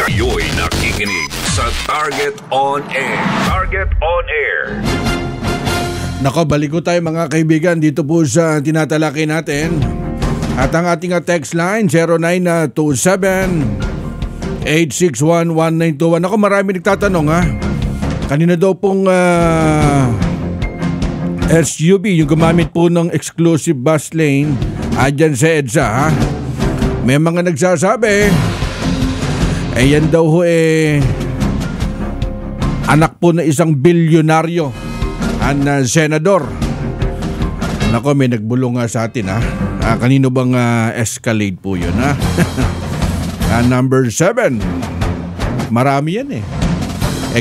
Kayo'y nakikinig sa Target On Air. Target On Air. Nako, balik ko tayo mga kaibigan dito po sa tinatalakay natin. At ang ating text line 0927-861-1921. Ako, marami nagtatanong ha. Kanina daw pong SUV yung gumamit po ng exclusive bus lane dyan sa EDSA ha. May mga nagsasabi yan daw ho anak po na isang bilyonaryo ang senador. Nako, may nagbulong nga sa atin ha. Kanino bang Escalade po yun ha? Number 7. Marami yan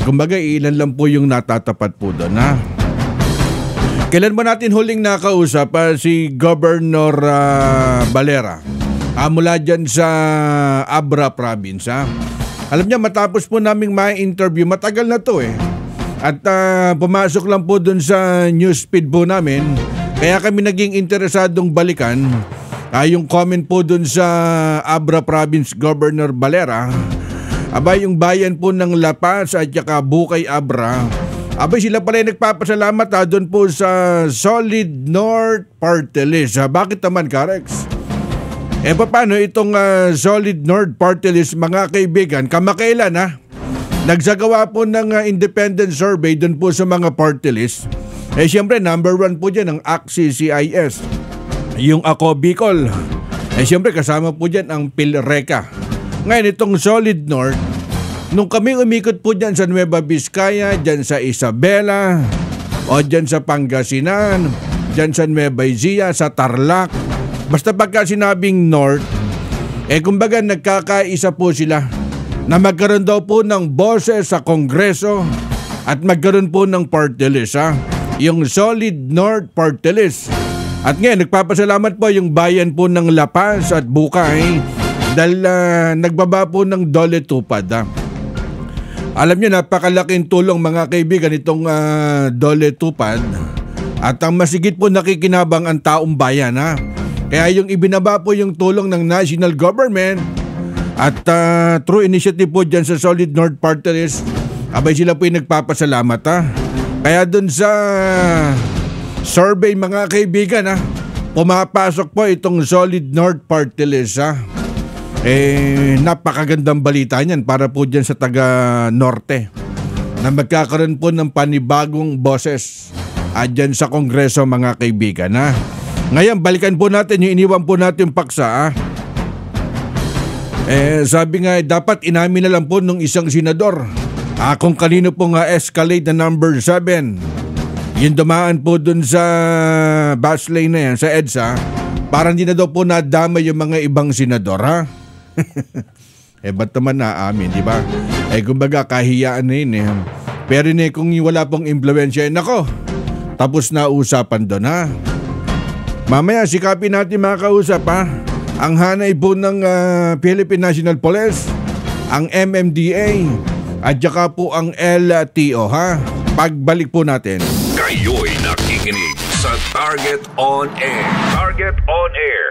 kumbaga ilan lang po yung natatapat po doon ha. Kailan ba natin huling nakausap si Governor Valera? Mula dyan sa Abra Province ha. Alam niya, matapos po naming ma-interview, matagal na to At pumasok lang po dun sa newsfeed po namin. Kaya kami naging interesadong balikan yung comment po dun sa Abra Province Governor Valera. Abay, yung bayan po ng La Paz at saka Bukay Abra. Abay, sila pala yung nagpapasalamat dun po sa Solid North Party List. Bakit naman, Karex? Paano itong Solid North Party List, mga kaibigan, kamakailan nagsagawa po ng independent survey dun po sa mga party list. Siyempre, number 1 po dyan ang ACT-CIS, yung Ako Bicol. Siyempre, kasama po dyan ang PhilReca. Ngayon, itong Solid North, nung kami umikot po dyan sa Nueva Vizcaya, dyan sa Isabela, o dyan sa Pangasinan, dyan sa Nueva Ecija, sa Tarlac, basta pagka sinabing North, kumbaga nagkakaisa po sila na magkaroon daw po ng boses sa Kongreso at magkaroon po ng party list yung Solid North Party List. At ngayon, nagpapasalamat po yung bayan po ng La Paz at Bukay dahil nagbaba po ng Dole Tupad. Alam niyo, napakalaking tulong mga kaibigan itong Dole Tupad at ang masigit po nakikinabang ang taong bayan Kaya yung ibinaba po yung tulong ng national government at through initiative po dyan sa Solid North Party List, abay sila po yung nagpapasalamat Kaya dun sa survey mga kaibigan pumapasok po itong Solid North Party List napakagandang balita niyan para po dyan sa taga Norte na magkakaroon po ng panibagong boses dyan sa Kongreso mga kaibigan Ngayon, balikan po natin yung iniwan po natin paksa sabi nga dapat inamin na lang po nung isang senador kung kanino po Escalade na number 7 yung dumaan po dun sa bus lane na yan sa EDSA, parang hindi na daw po nadama yung mga ibang senador ba't naman naamin, di ba? Kumbaga kahiyaan na yun pero kung wala pong impluensya nako, tapos na usapan doon mamaya sikapin natin mga kausap ang hanay po ng Philippine National Police, ang MMDA at saka po ang LTO pagbalik po natin. Kayo'y nakikinig sa Target On Air. Target On Air.